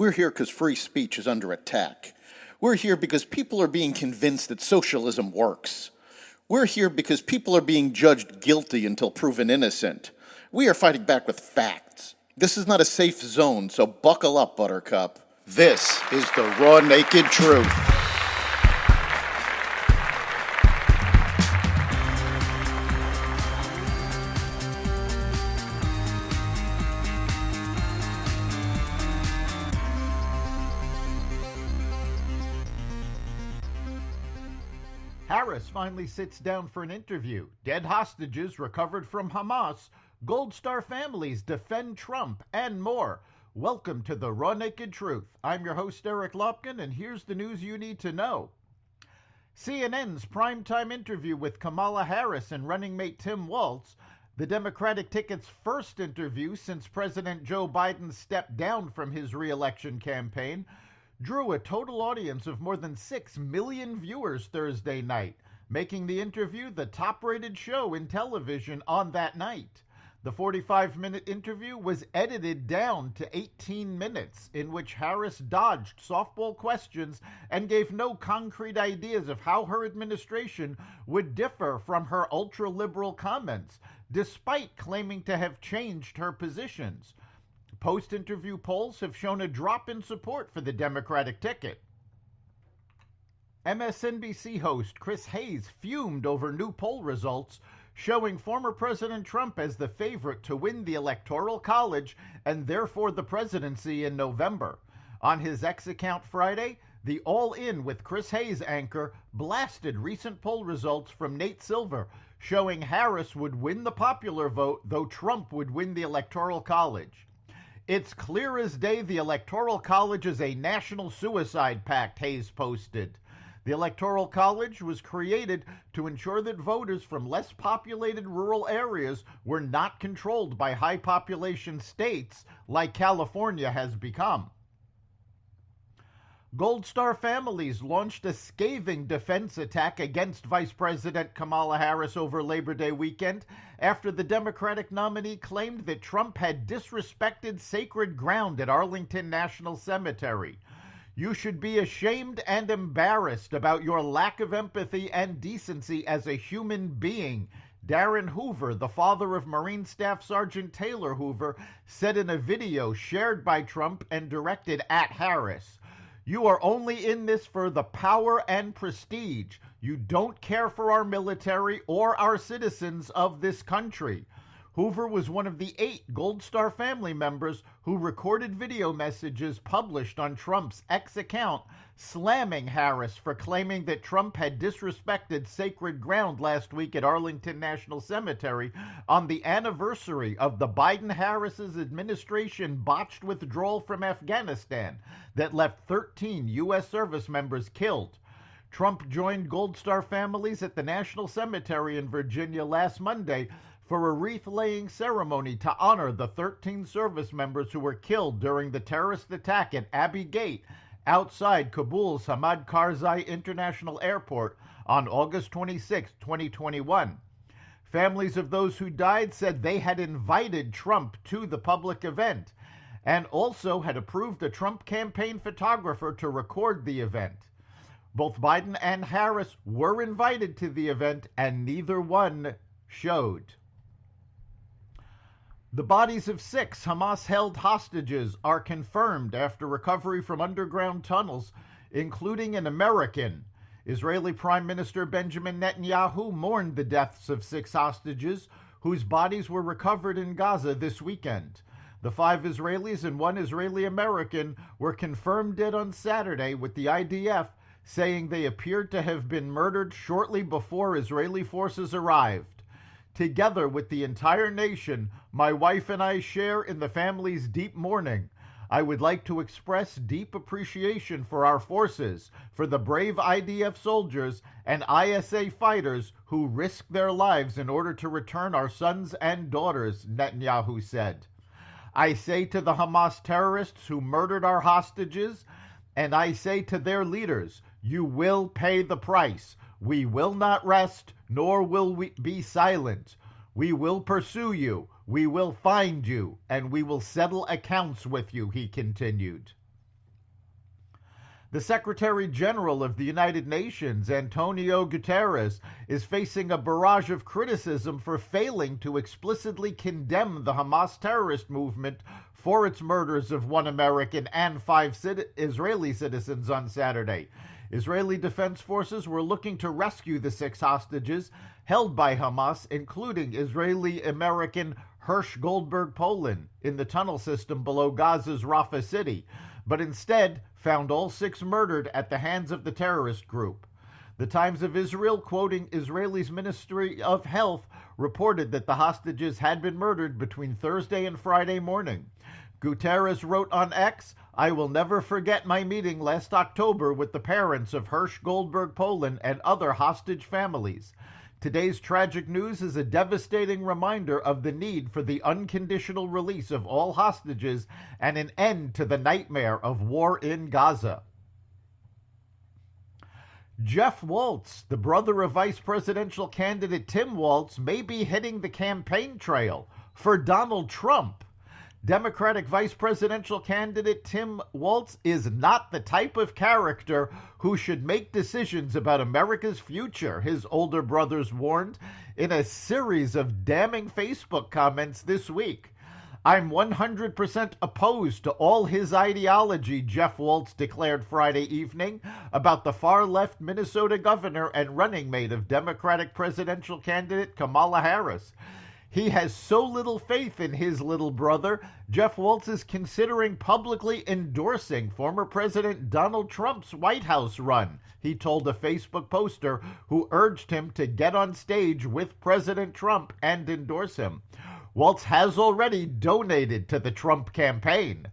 We're here because free speech is under attack. We're here because people are being convinced that socialism works. We're here because people are being judged guilty until proven innocent. We are fighting back with facts. This is not a safe zone, so buckle up, Buttercup. This is the raw, naked truth. Harris finally sits down for an interview. Dead hostages recovered from Hamas. Gold Star families defend Trump, and more. Welcome to the Raw Naked Truth. I'm your host, Eric Lopkin, and here's the news you need to know. CNN's primetime interview with Kamala Harris and running mate Tim Walz, the Democratic ticket's first interview since President Joe Biden stepped down from his re-election campaign, drew a total audience of more than 6 million viewers Thursday night, making the interview the top-rated show in television on that night. The 45-minute interview was edited down to 18 minutes, in which Harris dodged softball questions and gave no concrete ideas of how her administration would differ from her ultra-liberal comments, despite claiming to have changed her positions. Post-interview polls have shown a drop in support for the Democratic ticket. MSNBC host Chris Hayes fumed over new poll results showing former President Trump as the favorite to win the Electoral College and therefore the presidency in November. On his X account Friday, the All In with Chris Hayes anchor blasted recent poll results from Nate Silver, showing Harris would win the popular vote, though Trump would win the Electoral College. It's clear as day the Electoral College is a national suicide pact, Hayes posted. The Electoral College was created to ensure that voters from less populated rural areas were not controlled by high population states like California has become. Gold Star families launched a scathing defense attack against Vice President Kamala Harris over Labor Day weekend after the Democratic nominee claimed that Trump had disrespected sacred ground at Arlington National Cemetery. You should be ashamed and embarrassed about your lack of empathy and decency as a human being, Darren Hoover, the father of Marine Staff Sergeant Taylor Hoover, said in a video shared by Trump and directed at Harris. You are only in this for the power and prestige. You don't care for our military or our citizens of this country. Hoover was one of the 8 Gold Star family members who recorded video messages published on Trump's X account slamming Harris for claiming that Trump had disrespected sacred ground last week at Arlington National Cemetery on the anniversary of the Biden-Harris's administration botched withdrawal from Afghanistan that left 13 U.S. service members killed. Trump joined Gold Star families at the National Cemetery in Virginia last Monday for a wreath-laying ceremony to honor the 13 service members who were killed during the terrorist attack at Abbey Gate outside Kabul's Hamid Karzai International Airport on August 26, 2021. Families of those who died said they had invited Trump to the public event and also had approved a Trump campaign photographer to record the event. Both Biden and Harris were invited to the event, and neither one showed. The bodies of 6 Hamas-held hostages are confirmed after recovery from underground tunnels, including an American. Israeli Prime Minister Benjamin Netanyahu mourned the deaths of 6 hostages whose bodies were recovered in Gaza this weekend. The 5 Israelis and 1 Israeli-American were confirmed dead on Saturday, with the IDF saying they appeared to have been murdered shortly before Israeli forces arrived. Together with the entire nation, my wife and I share in the family's deep mourning. I would like to express deep appreciation for our forces, for the brave IDF soldiers and ISA fighters who risked their lives in order to return our sons and daughters, Netanyahu said. I say to the Hamas terrorists who murdered our hostages, and I say to their leaders, you will pay the price. We will not rest, nor will we be silent. We will pursue you, we will find you, and we will settle accounts with you, he continued. The Secretary General of the United Nations, Antonio Guterres, is facing a barrage of criticism for failing to explicitly condemn the Hamas terrorist movement for its murders of one American and 5 Israeli citizens on Saturday. Israeli Defense Forces were looking to rescue the 6 hostages held by Hamas, including Israeli-American Hersh Goldberg Polin, in the tunnel system below Gaza's Rafah city, but instead found all 6 murdered at the hands of the terrorist group. The Times of Israel, quoting Israel's Ministry of Health, reported that the hostages had been murdered between Thursday and Friday morning. Guterres wrote on X, "I will never forget my meeting last October with the parents of Hersh Goldberg Polin and other hostage families. Today's tragic news is a devastating reminder of the need for the unconditional release of all hostages and an end to the nightmare of war in Gaza." Jeff Waltz, the brother of vice presidential candidate Tim Waltz, may be hitting the campaign trail for Donald Trump. Democratic vice presidential candidate Tim Waltz is not the type of character who should make decisions about America's future, his older brothers warned in a series of damning Facebook comments this week. "I'm 100% opposed to all his ideology," Jeff Waltz declared Friday evening about the far-left Minnesota governor and running mate of Democratic presidential candidate Kamala Harris. He has so little faith in his little brother, Jeff Waltz is considering publicly endorsing former President Donald Trump's White House run, he told a Facebook poster who urged him to get on stage with President Trump and endorse him. Waltz has already donated to the Trump campaign.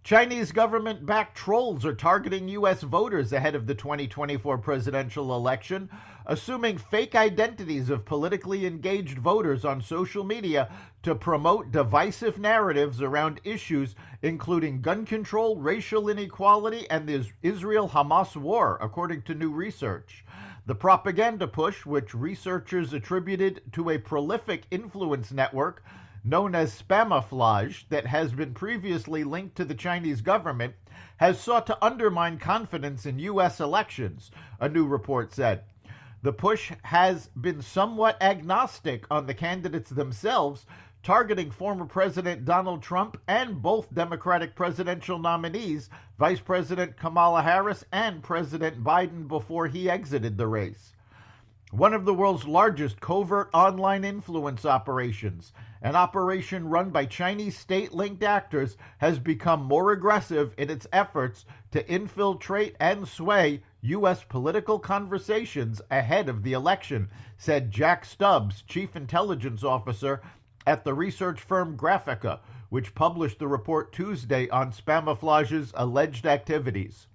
Chinese government-backed trolls are targeting U.S. voters ahead of the 2024 presidential election, assuming fake identities of politically engaged voters on social media to promote divisive narratives around issues including gun control, racial inequality, and the Israel-Hamas war, according to new research. The propaganda push, which researchers attributed to a prolific influence network known as Spamouflage that has been previously linked to the Chinese government, has sought to undermine confidence in U.S. elections, a new report said. The push has been somewhat agnostic on the candidates themselves, targeting former President Donald Trump and both Democratic presidential nominees, Vice President Kamala Harris and President Biden, before he exited the race. One of the world's largest covert online influence operations, an operation run by Chinese state-linked actors, has become more aggressive in its efforts to infiltrate and sway U.S. political conversations ahead of the election, said Jack Stubbs, chief intelligence officer at the research firm Graphica, which published the report Tuesday on Spamouflage's alleged activities.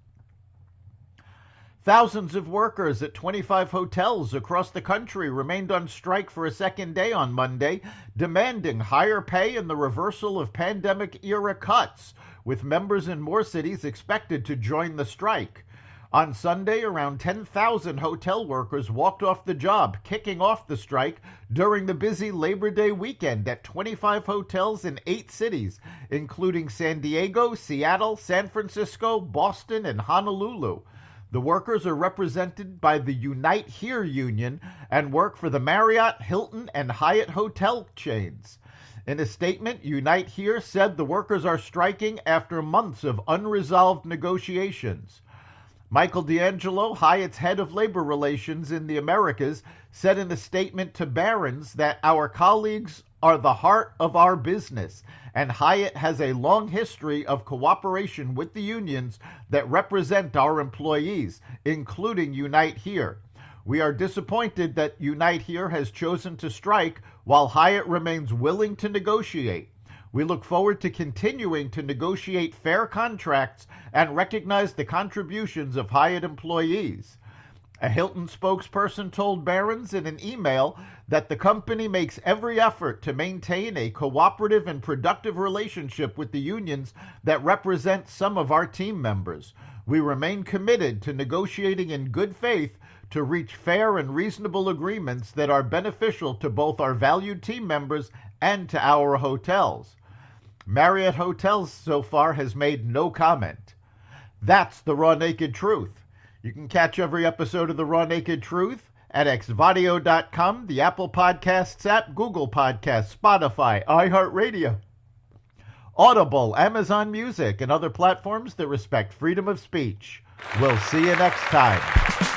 Thousands of workers at 25 hotels across the country remained on strike for a second day on Monday, demanding higher pay and the reversal of pandemic-era cuts, with members in more cities expected to join the strike. On Sunday, around 10,000 hotel workers walked off the job, kicking off the strike during the busy Labor Day weekend at 25 hotels in 8 cities, including San Diego, Seattle, San Francisco, Boston, and Honolulu. The workers are represented by the Unite Here union and work for the Marriott, Hilton, and Hyatt hotel chains. In a statement, Unite Here said the workers are striking after months of unresolved negotiations. Michael D'Angelo, Hyatt's head of labor relations in the Americas, said in a statement to Barron's that our colleagues are the heart of our business, and Hyatt has a long history of cooperation with the unions that represent our employees, including Unite Here. We are disappointed that Unite Here has chosen to strike while Hyatt remains willing to negotiate. We look forward to continuing to negotiate fair contracts and recognize the contributions of Hyatt employees. A Hilton spokesperson told Barron's in an email that the company makes every effort to maintain a cooperative and productive relationship with the unions that represent some of our team members. We remain committed to negotiating in good faith to reach fair and reasonable agreements that are beneficial to both our valued team members and to our hotels. Marriott Hotels so far has made no comment. That's the Raw Naked Truth. You can catch every episode of the Raw Naked Truth at xvadio.com, the Apple Podcasts app, Google Podcasts, Spotify, iHeartRadio, Audible, Amazon Music, and other platforms that respect freedom of speech. We'll see you next time.